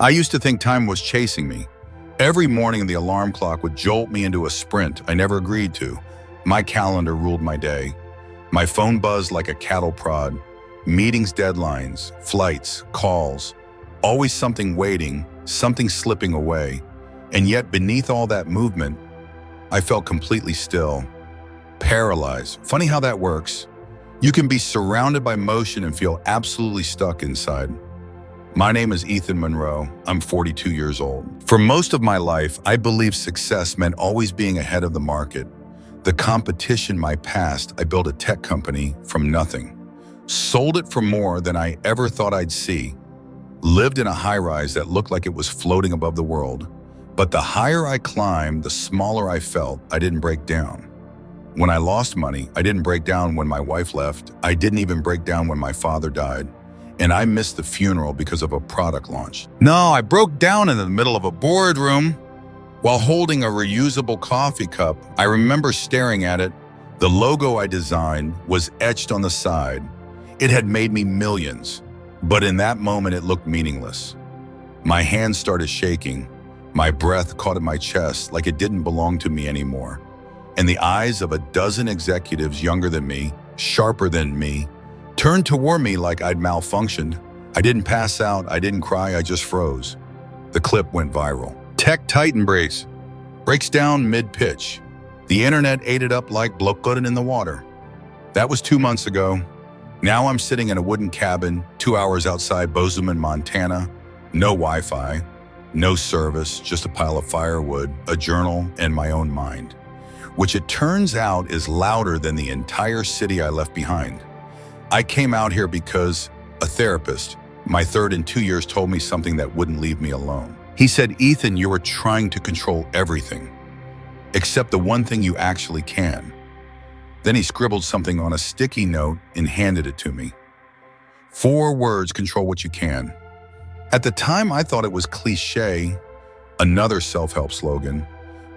I used to think time was chasing me. Every morning the alarm clock would jolt me into a sprint I never agreed to. My calendar ruled my day. My phone buzzed like a cattle prod. Meetings, deadlines, flights, calls. Always something waiting, something slipping away. And yet beneath all that movement, I felt completely still. Paralyzed. Funny how that works. You can be surrounded by motion and feel absolutely stuck inside. My name is Ethan Monroe. I'm 42 years old. For most of my life, I believed success meant always being ahead of the market. The competition my past, I built a tech company from nothing. Sold it for more than I ever thought I'd see. Lived in a high-rise that looked like it was floating above the world. But the higher I climbed, the smaller I felt. I didn't break down. When I lost money, I didn't break down when my wife left. I didn't even break down when my father died. And I missed the funeral because of a product launch. No, I broke down in the middle of a boardroom while holding a reusable coffee cup. I remember staring at it. The logo I designed was etched on the side. It had made me millions, but in that moment it looked meaningless. My hands started shaking. My breath caught in my chest like it didn't belong to me anymore. And the eyes of a dozen executives younger than me, sharper than me, turned toward me like I'd malfunctioned. I didn't pass out, I didn't cry, I just froze. The clip went viral. Tech Titan breaks down mid-pitch. The internet ate it up like blood in the water. That was 2 months ago. Now I'm sitting in a wooden cabin 2 hours outside Bozeman, Montana. No Wi-Fi, no service, just a pile of firewood, a journal, and my own mind, which it turns out is louder than the entire city I left behind. I came out here because a therapist, my third in 2 years, told me something that wouldn't leave me alone. He said, Ethan, you are trying to control everything, except the one thing you actually can. Then he scribbled something on a sticky note and handed it to me. 4 words, control what you can. At the time, I thought it was cliche, another self-help slogan,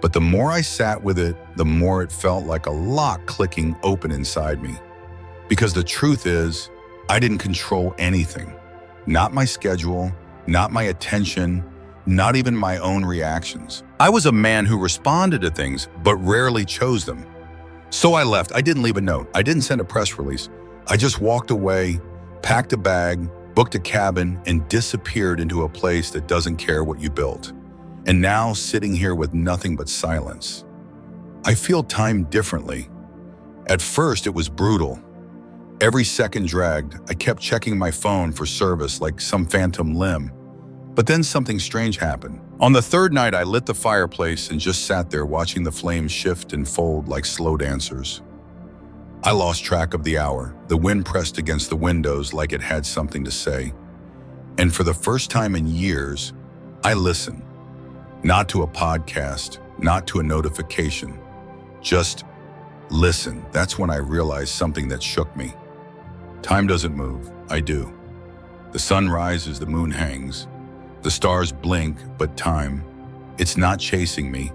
but the more I sat with it, the more it felt like a lock clicking open inside me. Because the truth is, I didn't control anything. Not my schedule, not my attention, not even my own reactions. I was a man who responded to things, but rarely chose them. So I left. I didn't leave a note. I didn't send a press release. I just walked away, packed a bag, booked a cabin, and disappeared into a place that doesn't care what you built. And now, sitting here with nothing but silence, I feel time differently. At first, it was brutal. Every second dragged. I kept checking my phone for service like some phantom limb. But then something strange happened. On the third night, I lit the fireplace and just sat there watching the flames shift and fold like slow dancers. I lost track of the hour. The wind pressed against the windows like it had something to say. And for the first time in years, I listened. Not to a podcast, not to a notification. Just listen. That's when I realized something that shook me. Time doesn't move. I do. The sun rises, the moon hangs. The stars blink, but time, it's not chasing me.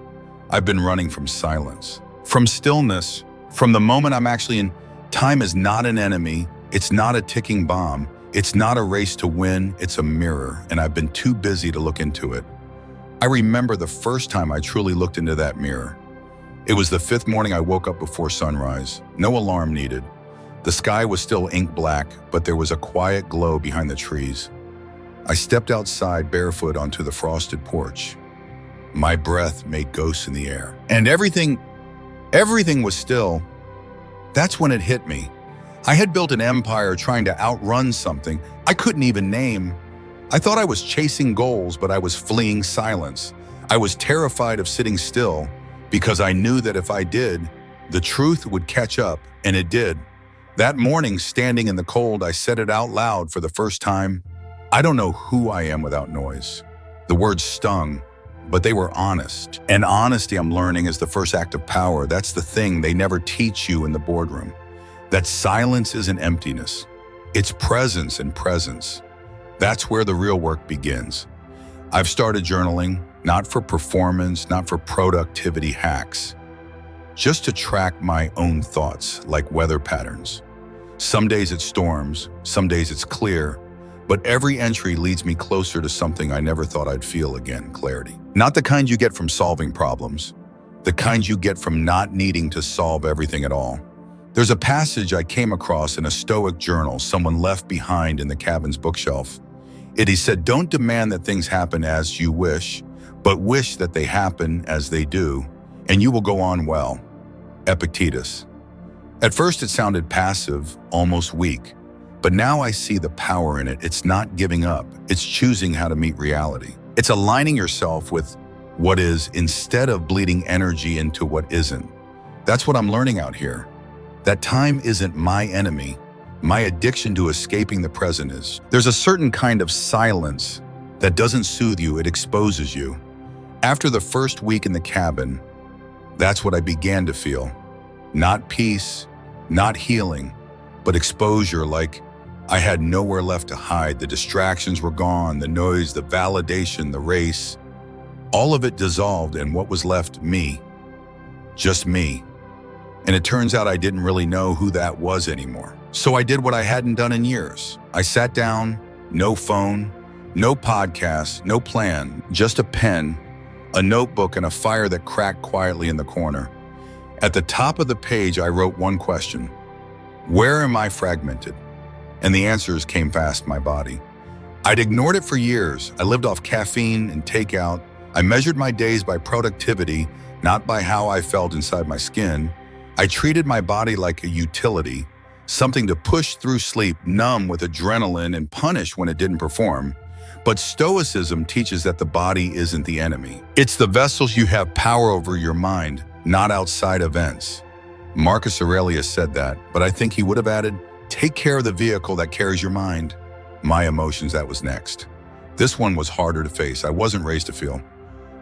I've been running from silence, from stillness, from the moment I'm actually in. Time is not an enemy. It's not a ticking bomb. It's not a race to win. It's a mirror, and I've been too busy to look into it. I remember the first time I truly looked into that mirror. It was the 5th morning I woke up before sunrise. No alarm needed. The sky was still ink black, but there was a quiet glow behind the trees. I stepped outside barefoot onto the frosted porch. My breath made ghosts in the air. And everything was still. That's when it hit me. I had built an empire trying to outrun something I couldn't even name. I thought I was chasing goals, but I was fleeing silence. I was terrified of sitting still because I knew that if I did, the truth would catch up, and it did. That morning, standing in the cold, I said it out loud for the first time. I don't know who I am without noise. The words stung, but they were honest. And honesty, I'm learning, is the first act of power. That's the thing they never teach you in the boardroom. That silence isn't emptiness. It's presence and presence. That's where the real work begins. I've started journaling, not for performance, not for productivity hacks, just to track my own thoughts like weather patterns. Some days it storms, some days it's clear, But every entry leads me closer to something I never thought I'd feel again, clarity. Not the kind you get from solving problems, the kind you get from not needing to solve everything at all. There's a passage I came across in a Stoic journal someone left behind in the cabin's bookshelf. He said, "Don't demand that things happen as you wish, but wish that they happen as they do, and you will go on well." Epictetus. At first it sounded passive, almost weak, but now I see the power in it. It's not giving up, it's choosing how to meet reality. It's aligning yourself with what is instead of bleeding energy into what isn't. That's what I'm learning out here. That time isn't my enemy. My addiction to escaping the present is. There's a certain kind of silence that doesn't soothe you, it exposes you. After the first week in the cabin, that's what I began to feel. Not peace, not healing, but exposure, like I had nowhere left to hide. The distractions were gone, the noise, the validation, the race. All of it dissolved, and what was left? Me. Just me. And it turns out I didn't really know who that was anymore. So I did what I hadn't done in years. I sat down, no phone, no podcast, no plan, just a pen, a notebook, and a fire that cracked quietly in the corner. At the top of the page, I wrote one question: where am I fragmented? And the answers came fast in my body. I'd ignored it for years. I lived off caffeine and takeout. I measured my days by productivity, not by how I felt inside my skin. I treated my body like a utility, something to push through sleep, numb with adrenaline, and punish when it didn't perform. But Stoicism teaches that the body isn't the enemy. It's the vessels you have power over your mind, not outside events. Marcus Aurelius said that, but I think he would have added, take care of the vehicle that carries your mind. My emotions, that was next. This one was harder to face. I wasn't raised to feel.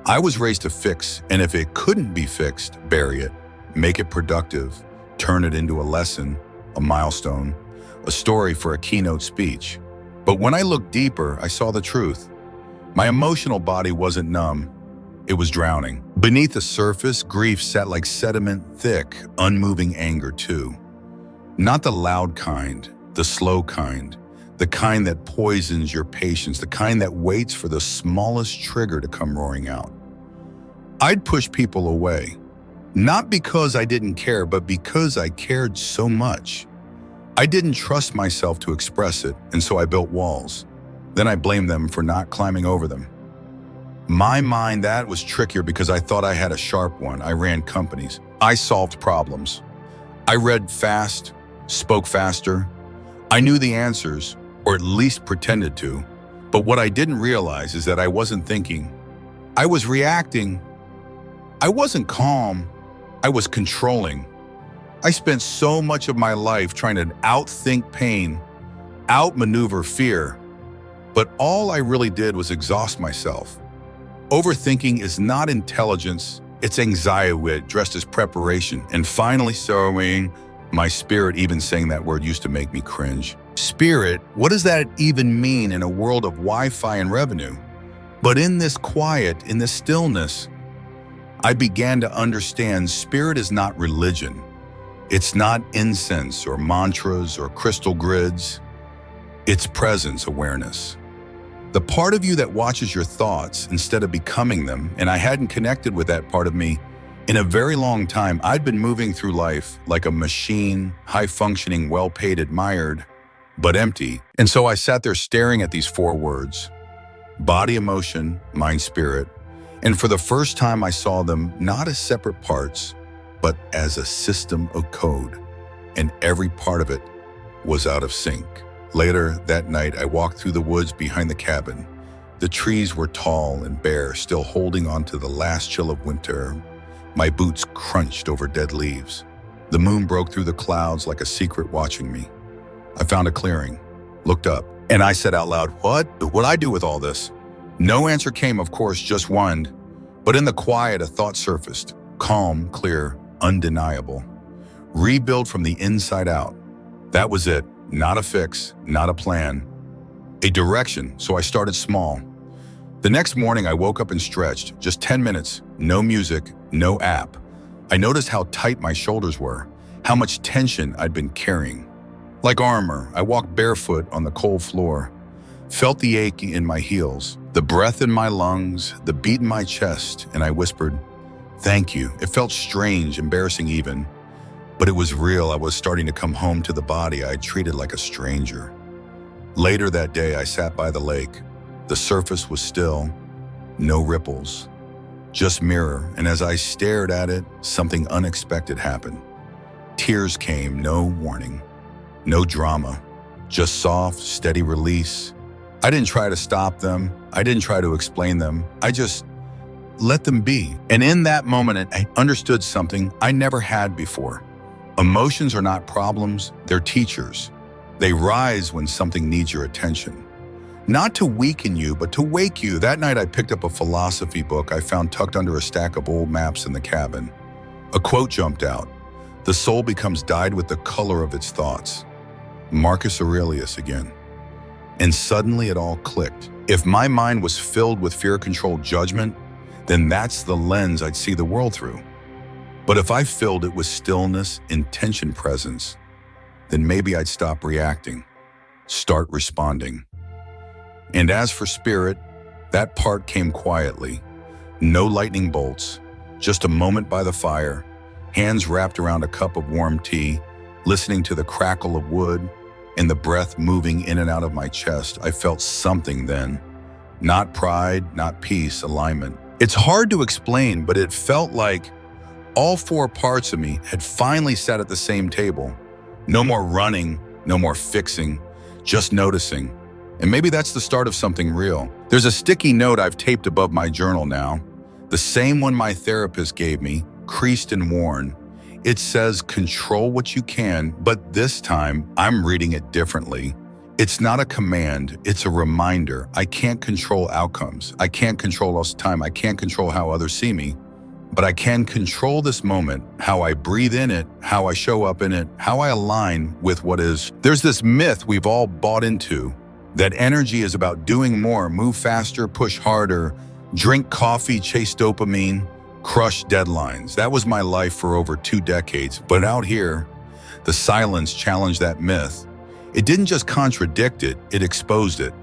I was raised to fix, and if it couldn't be fixed, bury it. Make it productive, turn it into a lesson, a milestone, a story for a keynote speech. But when I looked deeper, I saw the truth. My emotional body wasn't numb, it was drowning. Beneath the surface, grief sat like sediment, thick, unmoving anger too. Not the loud kind, the slow kind, the kind that poisons your patience, the kind that waits for the smallest trigger to come roaring out. I'd push people away. Not because I didn't care, but because I cared so much. I didn't trust myself to express it, and so I built walls. Then I blamed them for not climbing over them. My mind, that was trickier because I thought I had a sharp one. I ran companies. I solved problems. I read fast, spoke faster. I knew the answers, or at least pretended to. But what I didn't realize is that I wasn't thinking. I was reacting. I wasn't calm. I was controlling. I spent so much of my life trying to outthink pain, outmaneuver fear, but all I really did was exhaust myself. Overthinking is not intelligence, it's anxiety dressed as preparation. And finally sowing my spirit, even saying that word used to make me cringe. Spirit, what does that even mean in a world of Wi-Fi and revenue? But in this quiet, in this stillness, I began to understand spirit is not religion. It's not incense or mantras or crystal grids. It's presence awareness. The part of you that watches your thoughts instead of becoming them, and I hadn't connected with that part of me in a very long time. I'd been moving through life like a machine, high-functioning, well-paid, admired, but empty. And so I sat there staring at these four words: body, emotion, mind, spirit. And for the first time, I saw them not as separate parts, but as a system of code, and every part of it was out of sync. Later that night, I walked through the woods behind the cabin. The trees were tall and bare, still holding on to the last chill of winter. My boots crunched over dead leaves. The moon broke through the clouds like a secret watching me. I found a clearing, looked up, and I said out loud, "What would I do with all this?" No answer came, of course, just one. But in the quiet, a thought surfaced. Calm, clear, undeniable. Rebuild from the inside out. That was it. Not a fix, not a plan. A direction, so I started small. The next morning, I woke up and stretched. Just 10 minutes, no music, no app. I noticed how tight my shoulders were, how much tension I'd been carrying. Like armor, I walked barefoot on the cold floor. felt the ache in my heels, the breath in my lungs, the beat in my chest, and I whispered, "Thank you." It felt strange, embarrassing even, but it was real. I was starting to come home to the body I had treated like a stranger. Later that day, I sat by the lake. The surface was still, no ripples, just mirror, and as I stared at it, something unexpected happened. Tears came, no warning, no drama, just soft, steady release. I didn't try to stop them. I didn't try to explain them. I just let them be. And in that moment, I understood something I never had before. Emotions are not problems, they're teachers. They rise when something needs your attention. Not to weaken you, but to wake you. That night I picked up a philosophy book I found tucked under a stack of old maps in the cabin. A quote jumped out. "The soul becomes dyed with the color of its thoughts." Marcus Aurelius again. And suddenly it all clicked. If my mind was filled with fear-controlled judgment, then that's the lens I'd see the world through. But if I filled it with stillness, intention, presence, then maybe I'd stop reacting, start responding. And as for spirit, that part came quietly. No lightning bolts, just a moment by the fire, hands wrapped around a cup of warm tea, listening to the crackle of wood and the breath moving in and out of my chest. I felt something then. Not pride, not peace, alignment. It's hard to explain, but it felt like all four parts of me had finally sat at the same table. No more running, no more fixing, just noticing. And maybe that's the start of something real. There's a sticky note I've taped above my journal now, the same one my therapist gave me, creased and worn. It says, "Control what you can," but this time I'm reading it differently. It's not a command, it's a reminder. I can't control outcomes. I can't control us time. I can't control how others see me. But I can control this moment, how I breathe in it, how I show up in it, how I align with what is. There's this myth we've all bought into, that energy is about doing more, move faster, push harder, drink coffee, chase dopamine, crush deadlines. That was my life for over 2 decades. But out here, the silence challenged that myth. It didn't just contradict it, it exposed it.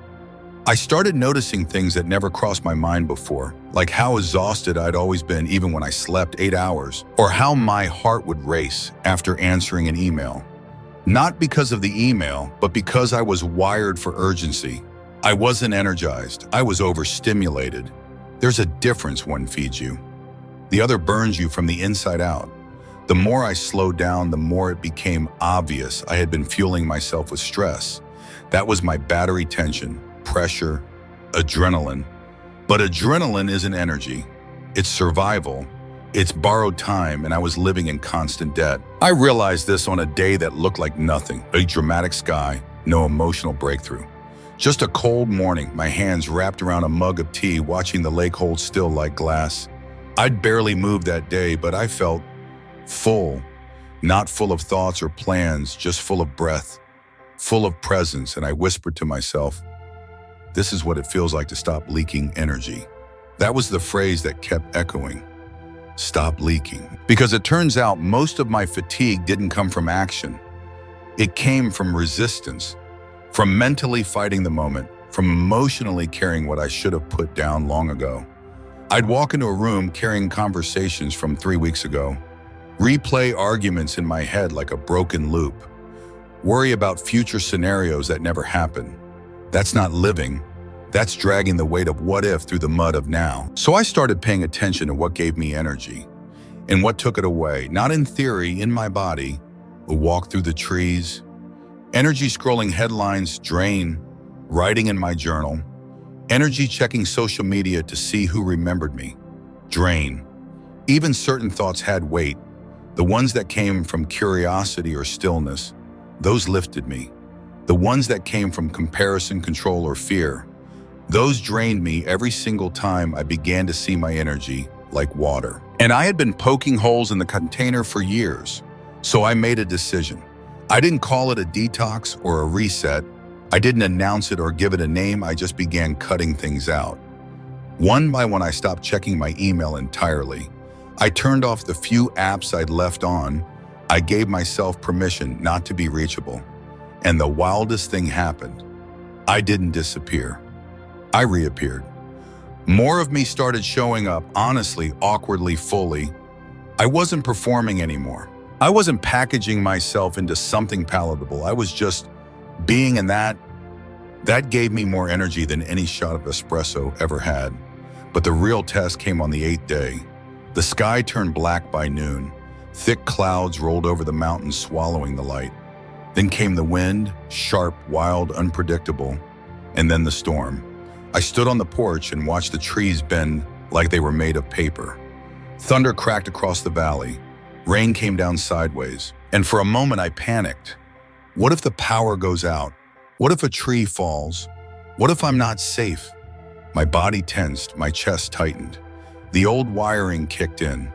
I started noticing things that never crossed my mind before, like how exhausted I'd always been even when I slept 8 hours, or how my heart would race after answering an email. Not because of the email, but because I was wired for urgency. I wasn't energized, I was overstimulated. There's a difference. One feeds you, the other burns you from the inside out. The more I slowed down, the more it became obvious I had been fueling myself with stress. That was my battery tension. Pressure, adrenaline. But adrenaline isn't energy. It's survival. It's borrowed time, and I was living in constant debt. I realized this on a day that looked like nothing. A dramatic sky, no emotional breakthrough. Just a cold morning, my hands wrapped around a mug of tea, watching the lake hold still like glass. I'd barely moved that day, but I felt full. Not full of thoughts or plans, just full of breath, full of presence, and I whispered to myself, "This is what it feels like to stop leaking energy." That was the phrase that kept echoing. Stop leaking. Because it turns out most of my fatigue didn't come from action. It came from resistance, from mentally fighting the moment, from emotionally carrying what I should have put down long ago. I'd walk into a room carrying conversations from 3 weeks ago, replay arguments in my head like a broken loop, worry about future scenarios that never happened. That's not living. That's dragging the weight of what if through the mud of now. So I started paying attention to what gave me energy and what took it away. Not in theory, in my body. A walk through the trees, energy scrolling headlines, drain, writing in my journal, energy checking social media to see who remembered me, drain. Even certain thoughts had weight. The ones that came from curiosity or stillness, those lifted me. The ones that came from comparison, control, or fear, those drained me every single time I began to see my energy like water. And I had been poking holes in the container for years, so I made a decision. I didn't call it a detox or a reset. I didn't announce it or give it a name. I just began cutting things out. One by one, I stopped checking my email entirely. I turned off the few apps I'd left on. I gave myself permission not to be reachable. And the wildest thing happened. I didn't disappear. I reappeared. More of me started showing up, honestly, awkwardly, fully. I wasn't performing anymore. I wasn't packaging myself into something palatable. I was just being, and that gave me more energy than any shot of espresso ever had. But the real test came on the 8th day. The sky turned black by noon. Thick clouds rolled over the mountains, swallowing the light. Then came the wind, sharp, wild, unpredictable, and then the storm. I stood on the porch and watched the trees bend like they were made of paper. Thunder cracked across the valley. Rain came down sideways. And for a moment I panicked. What if the power goes out? What if a tree falls? What if I'm not safe? My body tensed, my chest tightened. The old wiring kicked in.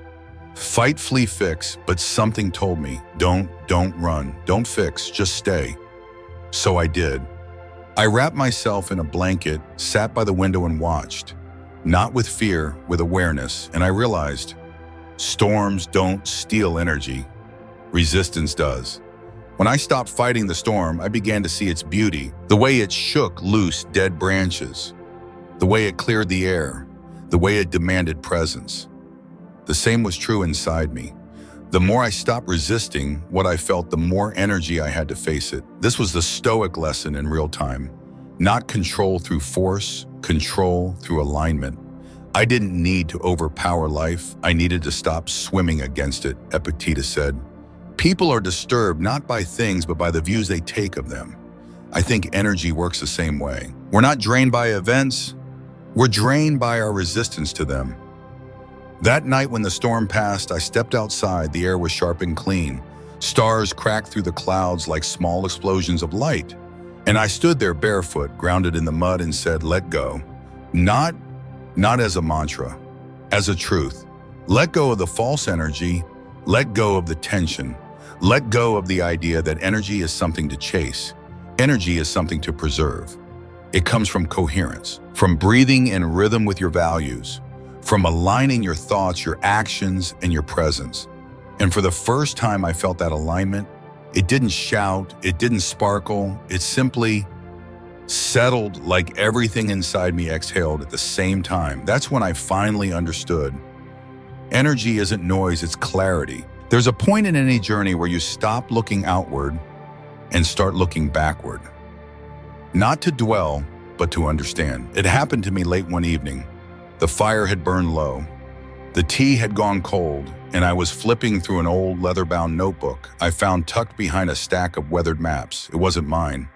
Fight, flee, fix, but something told me, don't run, don't fix, just stay. So I did. I wrapped myself in a blanket, sat by the window and watched. Not with fear, with awareness, and I realized, storms don't steal energy. Resistance does. When I stopped fighting the storm, I began to see its beauty, the way it shook loose dead branches, the way it cleared the air, the way it demanded presence. The same was true inside me. The more I stopped resisting what I felt, the more energy I had to face it. This was the Stoic lesson in real time. Not control through force, control through alignment. I didn't need to overpower life. I needed to stop swimming against it, Epictetus said. People are disturbed not by things, but by the views they take of them. I think energy works the same way. We're not drained by events. We're drained by our resistance to them. That night when the storm passed, I stepped outside. The air was sharp and clean. Stars cracked through the clouds like small explosions of light. And I stood there barefoot, grounded in the mud, and said, let go. Not as a mantra, as a truth. Let go of the false energy. Let go of the tension. Let go of the idea that energy is something to chase. Energy is something to preserve. It comes from coherence, from breathing in rhythm with your values, from aligning your thoughts, your actions, and your presence. And for the first time I felt that alignment. It didn't shout, it didn't sparkle, it simply settled like everything inside me exhaled at the same time. That's when I finally understood. Energy isn't noise, it's clarity. There's a point in any journey where you stop looking outward and start looking backward. Not to dwell, but to understand. It happened to me late one evening. The fire had burned low. The tea had gone cold, and I was flipping through an old leather-bound notebook I found tucked behind a stack of weathered maps. It wasn't mine.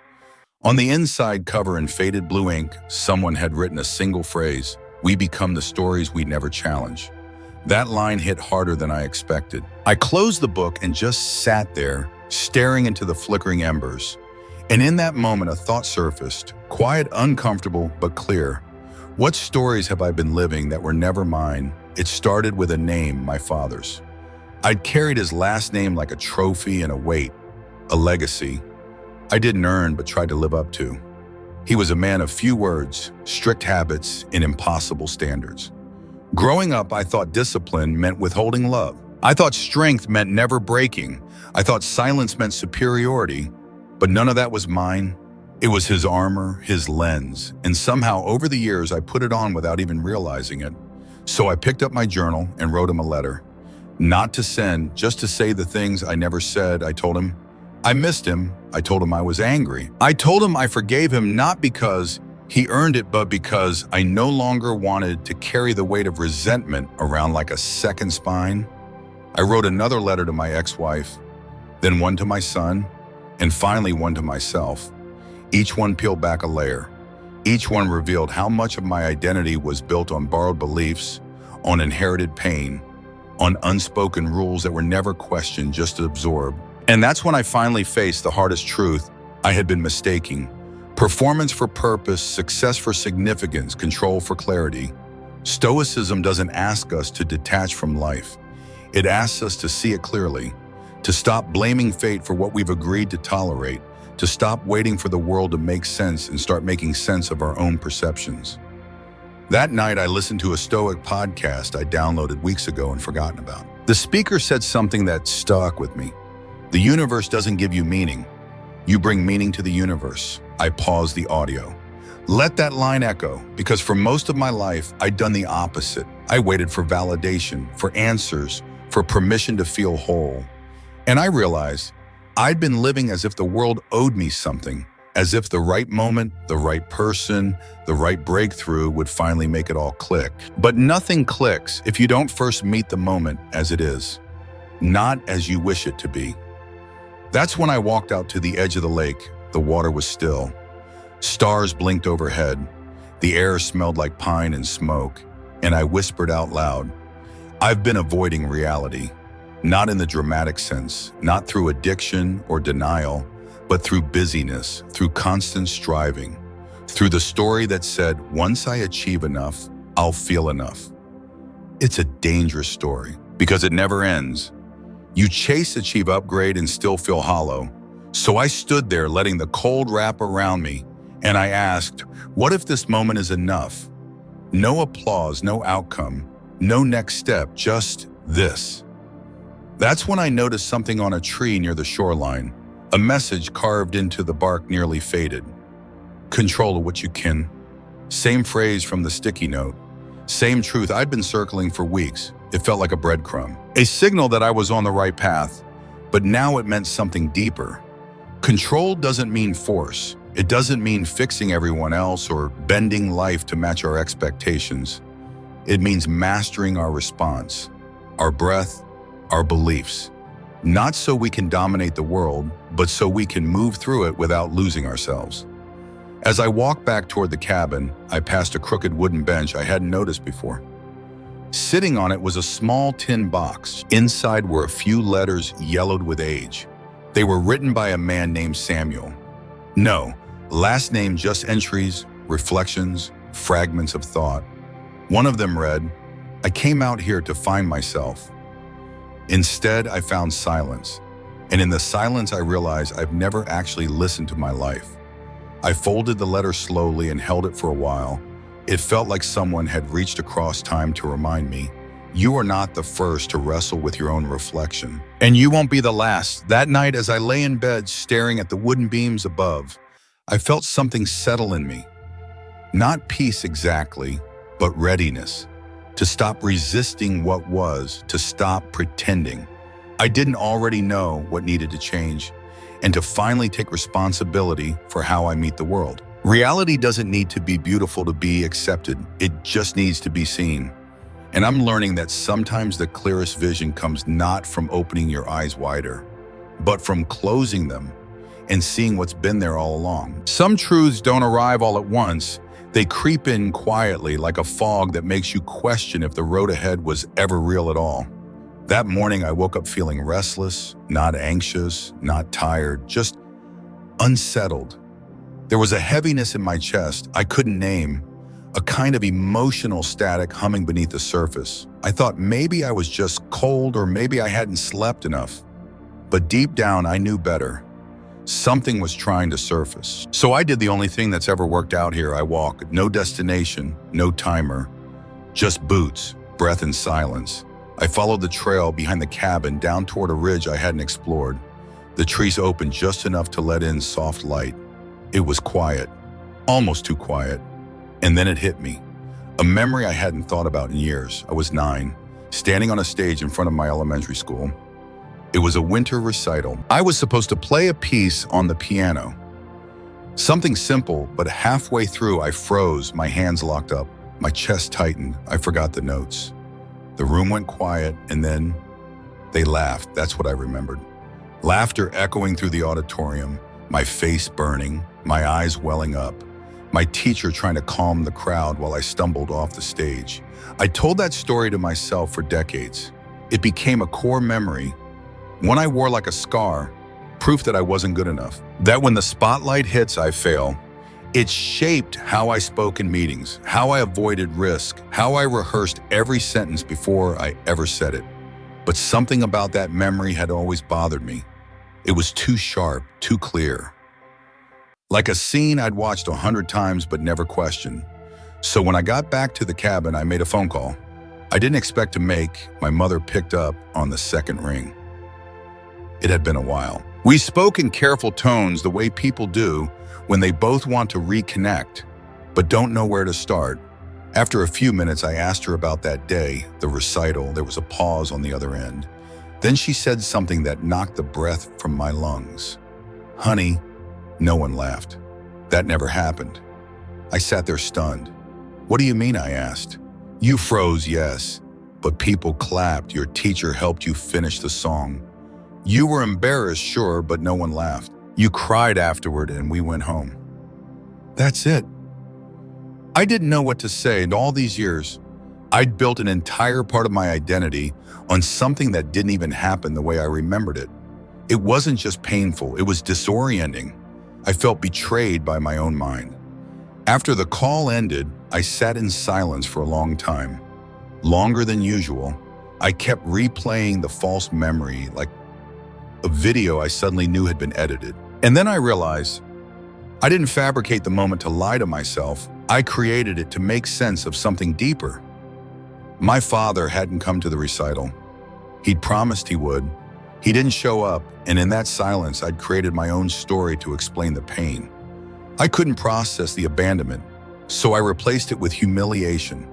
On the inside cover in faded blue ink, someone had written a single phrase, "We become the stories we never challenge." That line hit harder than I expected. I closed the book and just sat there, staring into the flickering embers. And in that moment, a thought surfaced, quiet, uncomfortable, but clear. What stories have I been living that were never mine? It started with a name, my father's. I'd carried his last name like a trophy and a weight, a legacy I didn't earn but tried to live up to. He was a man of few words, strict habits, and impossible standards. Growing up, I thought discipline meant withholding love. I thought strength meant never breaking. I thought silence meant superiority, but none of that was mine. It was his armor, his lens, and somehow over the years I put it on without even realizing it. So I picked up my journal and wrote him a letter. Not to send, just to say the things I never said. I told him I missed him. I told him I was angry. I told him I forgave him not because he earned it, but because I no longer wanted to carry the weight of resentment around like a second spine. I wrote another letter to my ex-wife, then one to my son, and finally one to myself. Each one peeled back a layer. Each one revealed how much of my identity was built on borrowed beliefs, on inherited pain, on unspoken rules that were never questioned, just absorbed. And that's when I finally faced the hardest truth I had been mistaking. Performance for purpose, success for significance, control for clarity. Stoicism doesn't ask us to detach from life. It asks us to see it clearly, to stop blaming fate for what we've agreed to tolerate, to stop waiting for the world to make sense and start making sense of our own perceptions. That night, I listened to a Stoic podcast I downloaded weeks ago and forgotten about. The speaker said something that stuck with me. The universe doesn't give you meaning. You bring meaning to the universe. I pause the audio. Let that line echo, because for most of my life, I'd done the opposite. I waited for validation, for answers, for permission to feel whole. And I realized I'd been living as if the world owed me something, as if the right moment, the right person, the right breakthrough would finally make it all click. But nothing clicks if you don't first meet the moment as it is, not as you wish it to be. That's when I walked out to the edge of the lake. The water was still. Stars blinked overhead. The air smelled like pine and smoke, and I whispered out loud, I've been avoiding reality, not in the dramatic sense, not through addiction or denial, but through busyness, through constant striving, through the story that said, once I achieve enough, I'll feel enough. It's a dangerous story because it never ends. You chase, achieve, upgrade, and still feel hollow. So I stood there letting the cold wrap around me, and I asked, what if this moment is enough? No applause, no outcome, no next step, just this. That's when I noticed something on a tree near the shoreline, a message carved into the bark nearly faded. Control what you can. Same phrase from the sticky note. Same truth I'd been circling for weeks. It felt like a breadcrumb. A signal that I was on the right path, but now it meant something deeper. Control doesn't mean force. It doesn't mean fixing everyone else or bending life to match our expectations. It means mastering our response, our breath, our beliefs. Not so we can dominate the world, but so we can move through it without losing ourselves. As I walked back toward the cabin, I passed a crooked wooden bench I hadn't noticed before. Sitting on it was a small tin box. Inside were a few letters yellowed with age. They were written by a man named Samuel. No, last name just entries, reflections, fragments of thought. One of them read, I came out here to find myself. Instead, I found silence. And in the silence, I realized I've never actually listened to my life. I folded the letter slowly and held it for a while. It felt like someone had reached across time to remind me, you are not the first to wrestle with your own reflection. And you won't be the last. That night, as I lay in bed staring at the wooden beams above, I felt something settle in me. Not peace exactly, but readiness. To stop resisting what was, to stop pretending. I didn't already know what needed to change, and to finally take responsibility for how I meet the world. Reality doesn't need to be beautiful to be accepted. It just needs to be seen. And I'm learning that sometimes the clearest vision comes not from opening your eyes wider, but from closing them and seeing what's been there all along. Some truths don't arrive all at once. They creep in quietly like a fog that makes you question if the road ahead was ever real at all. That morning, I woke up feeling restless, not anxious, not tired, just unsettled. There was a heaviness in my chest I couldn't name, a kind of emotional static humming beneath the surface. I thought maybe I was just cold or maybe I hadn't slept enough. But deep down, I knew better. Something was trying to surface. So I did the only thing that's ever worked out here. I walked, no destination, no timer, just boots, breath, and silence. I followed the trail behind the cabin down toward a ridge I hadn't explored. The trees opened just enough to let in soft light. It was quiet, almost too quiet. And then it hit me. A memory I hadn't thought about in years. I was 9, standing on a stage in front of my elementary school. It was a winter recital. I was supposed to play a piece on the piano. Something simple, but halfway through I froze, my hands locked up, my chest tightened, I forgot the notes. The room went quiet, and then they laughed. That's what I remembered. Laughter echoing through the auditorium, my face burning, my eyes welling up. My teacher trying to calm the crowd while I stumbled off the stage. I told that story to myself for decades. It became a core memory, one I wore like a scar, proof that I wasn't good enough. That when the spotlight hits, I fail. It shaped how I spoke in meetings, how I avoided risk, how I rehearsed every sentence before I ever said it. But something about that memory had always bothered me. It was too sharp, too clear. Like a scene I'd watched 100 times but never questioned. So when I got back to the cabin, I made a phone call. I didn't expect to make. My mother picked up on the second ring. It had been a while. We spoke in careful tones the way people do when they both want to reconnect, but don't know where to start. After a few minutes, I asked her about that day, the recital. There was a pause on the other end. Then she said something that knocked the breath from my lungs. "Honey," no one laughed. "That never happened." I sat there stunned. "What do you mean?" I asked. "You froze, yes, but people clapped. Your teacher helped you finish the song. You were embarrassed, sure, but no one laughed. You cried afterward and we went home." That's it. I didn't know what to say, and all these years, I'd built an entire part of my identity on something that didn't even happen the way I remembered it. It wasn't just painful, it was disorienting. I felt betrayed by my own mind. After the call ended, I sat in silence for a long time. Longer than usual. I kept replaying the false memory like a video I suddenly knew had been edited. And then I realized I didn't fabricate the moment to lie to myself. I created it to make sense of something deeper. My father hadn't come to the recital. He'd promised he would. He didn't show up, and in that silence, I'd created my own story to explain the pain. I couldn't process the abandonment, so I replaced it with humiliation,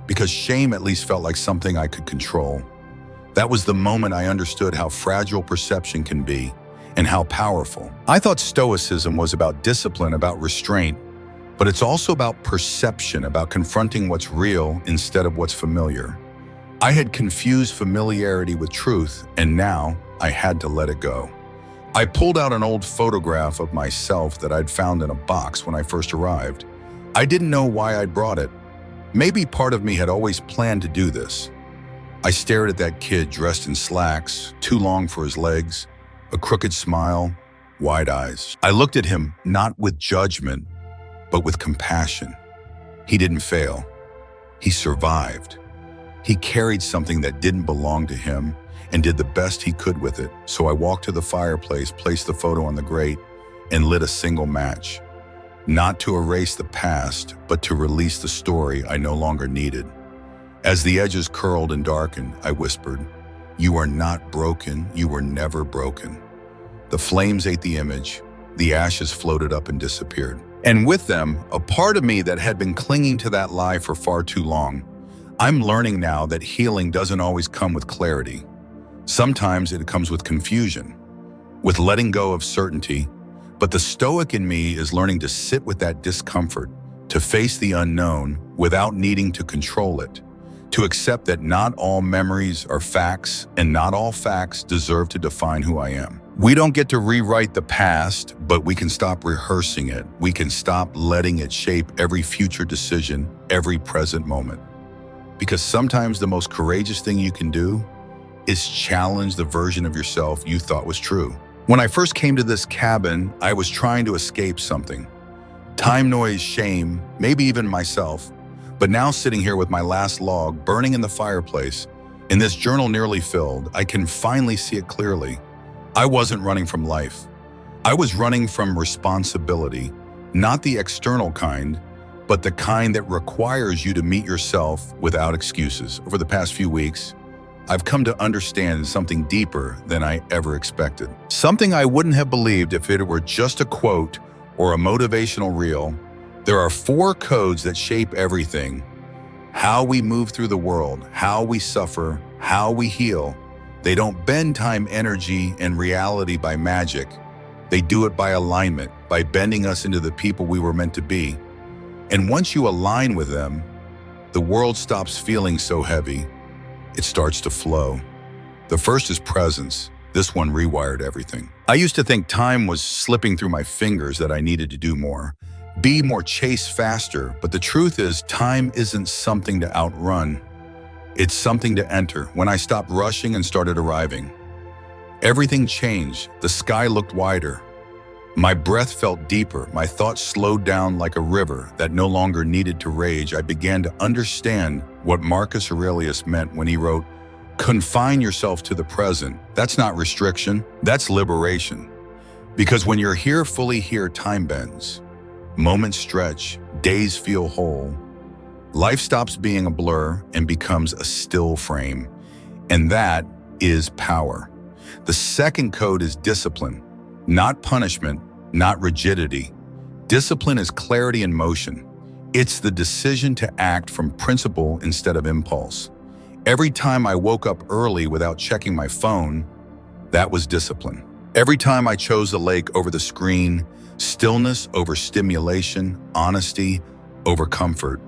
because shame at least felt like something I could control. That was the moment I understood how fragile perception can be and how powerful. I thought Stoicism was about discipline, about restraint, but it's also about perception, about confronting what's real instead of what's familiar. I had confused familiarity with truth, and now I had to let it go. I pulled out an old photograph of myself that I'd found in a box when I first arrived. I didn't know why I'd brought it. Maybe part of me had always planned to do this. I stared at that kid dressed in slacks, too long for his legs, a crooked smile, wide eyes. I looked at him not with judgment, but with compassion. He didn't fail. He survived. He carried something that didn't belong to him and did the best he could with it. So I walked to the fireplace, placed the photo on the grate, and lit a single match. Not to erase the past, but to release the story I no longer needed. As the edges curled and darkened, I whispered, "You are not broken. You were never broken." The flames ate the image. The ashes floated up and disappeared. And with them, a part of me that had been clinging to that lie for far too long. I'm learning now that healing doesn't always come with clarity. Sometimes it comes with confusion, with letting go of certainty. But the Stoic in me is learning to sit with that discomfort, to face the unknown without needing to control it, to accept that not all memories are facts and not all facts deserve to define who I am. We don't get to rewrite the past, but we can stop rehearsing it. We can stop letting it shape every future decision, every present moment. Because sometimes the most courageous thing you can do is challenge the version of yourself you thought was true. When I first came to this cabin, I was trying to escape something. Time, noise, shame, maybe even myself. But now sitting here with my last log burning in the fireplace, in this journal nearly filled, I can finally see it clearly. I wasn't running from life. I was running from responsibility, not the external kind, but the kind that requires you to meet yourself without excuses. Over the past few weeks, I've come to understand something deeper than I ever expected. Something I wouldn't have believed if it were just a quote or a motivational reel. There are 4 codes that shape everything: how we move through the world, how we suffer, how we heal. They don't bend time, energy, and reality by magic. They do it by alignment, by bending us into the people we were meant to be. And once you align with them, the world stops feeling so heavy. It starts to flow. The first is presence. This one rewired everything. I used to think time was slipping through my fingers, that I needed to do more, be more, chase faster. But the truth is, time isn't something to outrun. It's something to enter. When I stopped rushing and started arriving, everything changed. The sky looked wider. My breath felt deeper. My thoughts slowed down like a river that no longer needed to rage. I began to understand what Marcus Aurelius meant when he wrote, "Confine yourself to the present." That's not restriction, that's liberation. Because when you're here, fully here, time bends. Moments stretch, days feel whole. Life stops being a blur and becomes a still frame. And that is power. The second code is discipline. Not punishment, not rigidity. Discipline is clarity in motion. It's the decision to act from principle instead of impulse. Every time I woke up early without checking my phone, that was discipline. Every time I chose the lake over the screen, stillness over stimulation, honesty over comfort,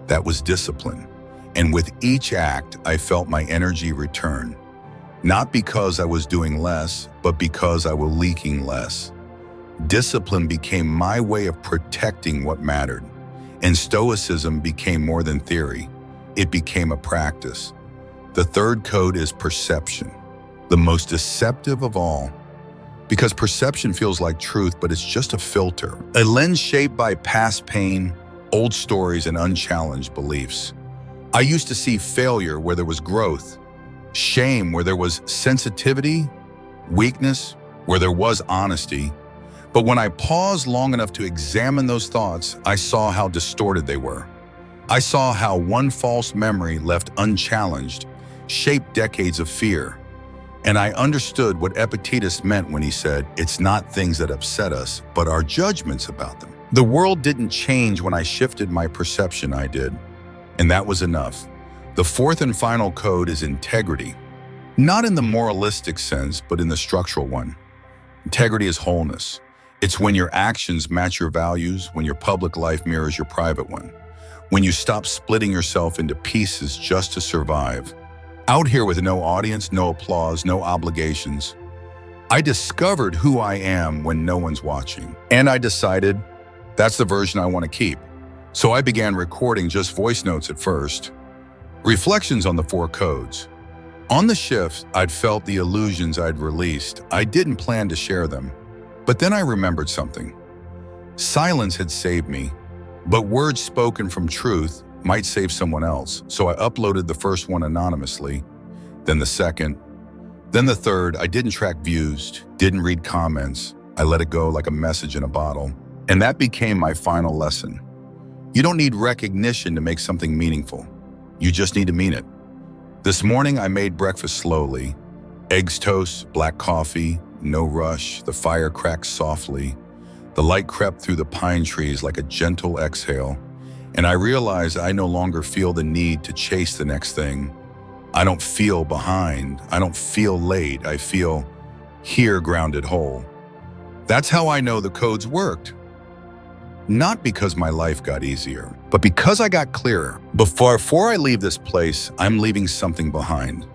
that was discipline. And with each act, I felt my energy return. Not because I was doing less, but because I was leaking less. Discipline became my way of protecting what mattered. And Stoicism became more than theory. It became a practice. The third code is perception, the most deceptive of all. Because perception feels like truth, but it's just a filter. A lens shaped by past pain, old stories, and unchallenged beliefs. I used to see failure where there was growth, shame where there was sensitivity, weakness where there was honesty. But when I paused long enough to examine those thoughts, I saw how distorted they were. I saw how one false memory left unchallenged shaped decades of fear. And I understood what Epictetus meant when he said, it's not things that upset us, but our judgments about them. The world didn't change when I shifted my perception, I did. And that was enough. The fourth and final code is integrity. Not in the moralistic sense, but in the structural one. Integrity is wholeness. It's when your actions match your values, when your public life mirrors your private one, when you stop splitting yourself into pieces just to survive. Out here with no audience, no applause, no obligations, I discovered who I am when no one's watching. And I decided that's the version I want to keep. So I began recording just voice notes at first. Reflections on the four codes. On the shift, I'd felt the illusions I'd released. I didn't plan to share them. But then I remembered something. Silence had saved me, but words spoken from truth might save someone else. So I uploaded the first one anonymously, then the second, then the third. I didn't track views, didn't read comments. I let it go like a message in a bottle. And that became my final lesson. You don't need recognition to make something meaningful. You just need to mean it. This morning I made breakfast slowly. Eggs toast, black coffee, no rush. The fire cracked softly. The light crept through the pine trees like a gentle exhale. And I realized I no longer feel the need to chase the next thing. I don't feel behind. I don't feel late. I feel here, grounded whole. That's how I know the codes worked. Not because my life got easier, but because I got clearer. Before I leave this place, I'm leaving something behind.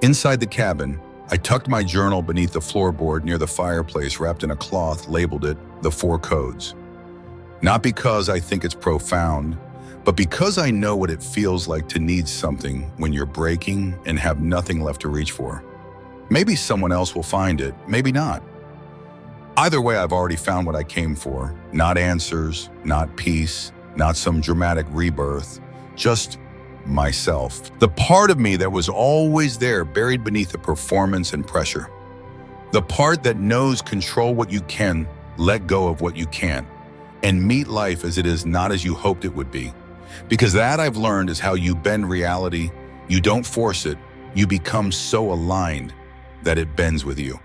Inside the cabin, I tucked my journal beneath the floorboard near the fireplace, wrapped in a cloth, labeled it the four codes. Not because I think it's profound, but because I know what it feels like to need something when you're breaking and have nothing left to reach for. Maybe someone else will find it, maybe not. Either way, I've already found what I came for. Not answers, not peace, not some dramatic rebirth, just myself. The part of me that was always there, buried beneath the performance and pressure. The part that knows control what you can, let go of what you can't, and meet life as it is, not as you hoped it would be. Because that, I've learned, is how you bend reality. You don't force it. You become so aligned that it bends with you.